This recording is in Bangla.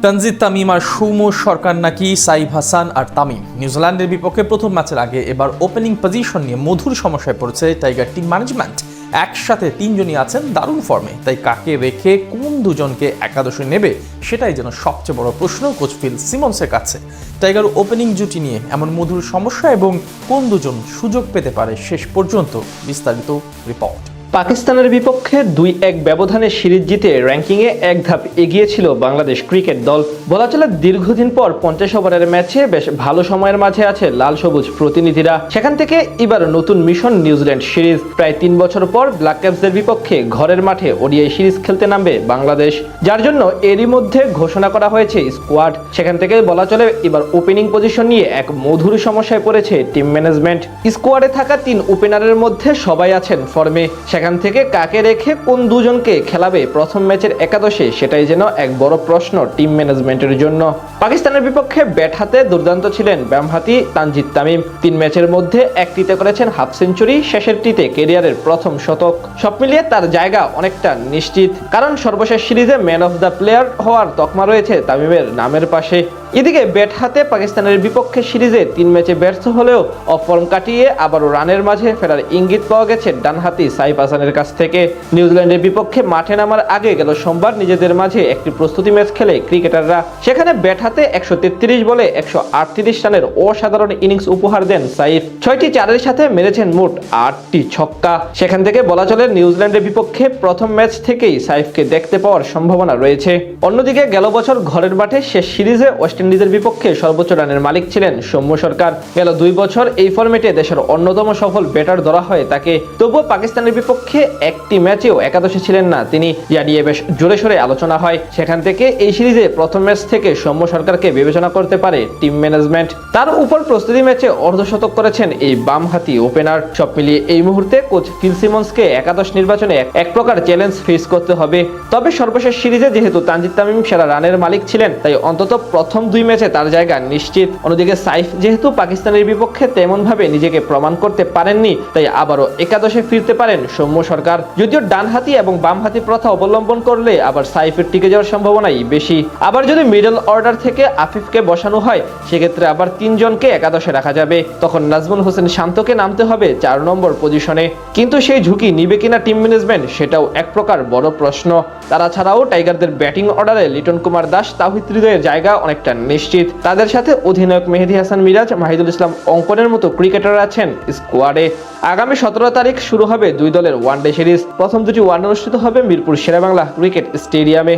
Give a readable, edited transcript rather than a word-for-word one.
তানজিদ তামিম আর সৌম্য সরকার নাকি সাইফ হাসান আর তামিম নিউজিল্যান্ডের বিপক্ষে প্রথম ম্যাচের আগে এবার ওপেনিং পজিশন নিয়ে মধুর সমস্যায় পড়েছে টাইগার টিম ম্যানেজমেন্ট। একসাথে তিনজনই আছেন দারুণ ফর্মে, তাই কাকে রেখে কোন দুজনকে একাদশে নেবে সেটাই যেন সবচেয়ে বড় প্রশ্ন কোচ ফিল সিমন্সের কাছে। টাইগার ওপেনিং জুটি নিয়ে এমন মধুর সমস্যা এবং কোন দুজন সুযোগ পেতে পারে শেষ পর্যন্ত, বিস্তারিত রিপোর্ট। পাকিস্তানের বিপক্ষে ২-১ ব্যবধানে সিরিজ জিতে র্যাঙ্কিংয়ে এক ধাপ এগিয়ে ছিল বাংলাদেশ ক্রিকেট দল। বলা চলে দীর্ঘদিন পর ৫০ ওভারের ম্যাচে বেশ ভালো সময়ের মাঝে আছে লাল সবুজ প্রতিনিধিরা। সেখান থেকে এবার নতুন মিশন নিউজিল্যান্ড সিরিজ। প্রায় ৩ বছর পর ব্ল্যাক ক্যাপসদের বিপক্ষে ঘরের মাঠে ওডিআই সিরিজ খেলতে নামবে বাংলাদেশ, যার জন্য এরই মধ্যে ঘোষণা করা হয়েছে স্কোয়াড। সেখান থেকে বলা চলে এবার ওপেনিং পজিশন নিয়ে এক মধুর সমস্যায় পড়েছে টিম ম্যানেজমেন্ট। স্কোয়াডে থাকা ৩ ওপেনারের মধ্যে সবাই আছেন ফর্মে, সেখান থেকে কাকে রেখে কোন দুজনকে খেলাবে প্রথম ম্যাচের একাদশে সেটাই যেন এক বড় প্রশ্ন টিম ম্যানেজমেন্টের জন্য। পাকিস্তানের বিপক্ষে ব্যাট হাতে দুর্দান্ত ছিলেন বামহাতি তানজিদ তামিম। ৩ ম্যাচের মধ্যে একটিতে করেছেন হাফ সেঞ্চুরি, শেষেরটিতে ক্যারিয়ারের প্রথম শতক। সব মিলিয়ে তার জায়গা অনেকটা নিশ্চিত, কারণ সর্বশেষ সিরিজে ম্যান অফ দ্য প্লেয়ার হওয়ার তকমা রয়েছে তামিমের নামের পাশে। এদিকে ব্যাট হাতে পাকিস্তানের বিপক্ষে সিরিজে ৩ ম্যাচে ব্যর্থ হলেও অফ ফর্ম কাটিয়ে আবারও রানের মাঝে ফেরার ইঙ্গিত পাওয়া গেছে ডানহাতি সাইফ হাসানের কাছ থেকে। নিউজিল্যান্ডের বিপক্ষে মাঠে নামার আগে গেল সোমবার নিজেদের মাঝে একটি প্রস্তুতি ম্যাচ খেলে ক্রিকেটাররা। সেখানে ব্যাট হাতে ১৩৩ বলে ১৩৮ রানের অসাধারণ ইনিংস উপহার দেন সাইফ। ৬টি চারের সাথে মেরেছেন মোট ৮টি ছক্কা। সেখান থেকে বলা চলে নিউজিল্যান্ডের বিপক্ষে প্রথম ম্যাচ থেকেই সাইফকে দেখতে পাওয়ার সম্ভাবনা রয়েছে। অন্যদিকে গেল বছর ঘরের মাঠে শেষ সিরিজে ওয়েস্ট ইন্ডিজের বিপক্ষে সর্বোচ্চ রানের মালিক ছিলেন সৌম্য সরকার। গেল ২ বছর এই ফরম্যাটে দেশের অন্যতম সফল ব্যাটার ধরা হয় তাকে। তবুও পাকিস্তানের বিপক্ষে একটি ম্যাচেও একাদশে ছিলেন না তিনি, যা নিয়ে বেশ জোরে সোরে আলোচনা হয়। সেখান থেকে এই সিরিজে প্রথম ম্যাচ থেকে সৌম্য সরকারকে বিবেচনা করতে পারে টিম ম্যানেজমেন্ট। তার উপর প্রস্তুতি ম্যাচে অর্ধশতক করেছেন এই বামহাতি ওপেনার। সব মিলিয়ে এই মুহূর্তে কোচ ফিল সিমন্সকে একাদশ নির্বাচনে এক প্রকার চ্যালেঞ্জ ফেস করতে হবে। তবে সর্বশেষ সিরিজে যেহেতু তানজিদ তামিম সেরা রানের মালিক ছিলেন, তাই অন্তত প্রথম ২ ম্যাচে তার জায়গা নিশ্চিত। অন্যদিকে সাইফ যেহেতু পাকিস্তানের বিপক্ষে তেমন ভাবে নিজেকে প্রমাণ করতে পারেননি, তাই আবারও একাদশে ফিরতে পারেন সৌম্য সরকার। যদিও ডানহাতি এবং বামহাতি প্রথা অবলম্বন করলে আবার সাইফের টিকে যাওয়ার সম্ভাবনাই বেশি। আবার যদি মিডল অর্ডার থেকে আফিফকে বসানো হয়, সেক্ষেত্রে আবার 3 জনকে একাদশে রাখা যাবে। তখন নাজমুল হোসেন শান্তকে নামতে হবে ৪ নম্বর পজিশনে। কিন্তু সেই ঝুঁকি নিবে কিনা টিম ম্যানেজমেন্ট, সেটাও এক প্রকার বড় প্রশ্ন। তারা ছাড়াও টাইগারদের ব্যাটিং অর্ডারে লিটন কুমার দাস, তাওহিদ হৃদয়ের জায়গা অনেকটা নিশ্চিত। তাদের সাথে অধিনায়ক মেহেদী হাসান মিরাজ, মাহিদুল ইসলাম অঙ্কনের মতো ক্রিকেটার আছেন স্কোয়াডে। আগামী ১৭ তারিখ শুরু হবে ২ দলের ওয়ানডে সিরিজ। প্রথম ২টি ওয়ানডে অনুষ্ঠিত হবে মিরপুর শেরেবাংলা ক্রিকেট স্টেডিয়ামে।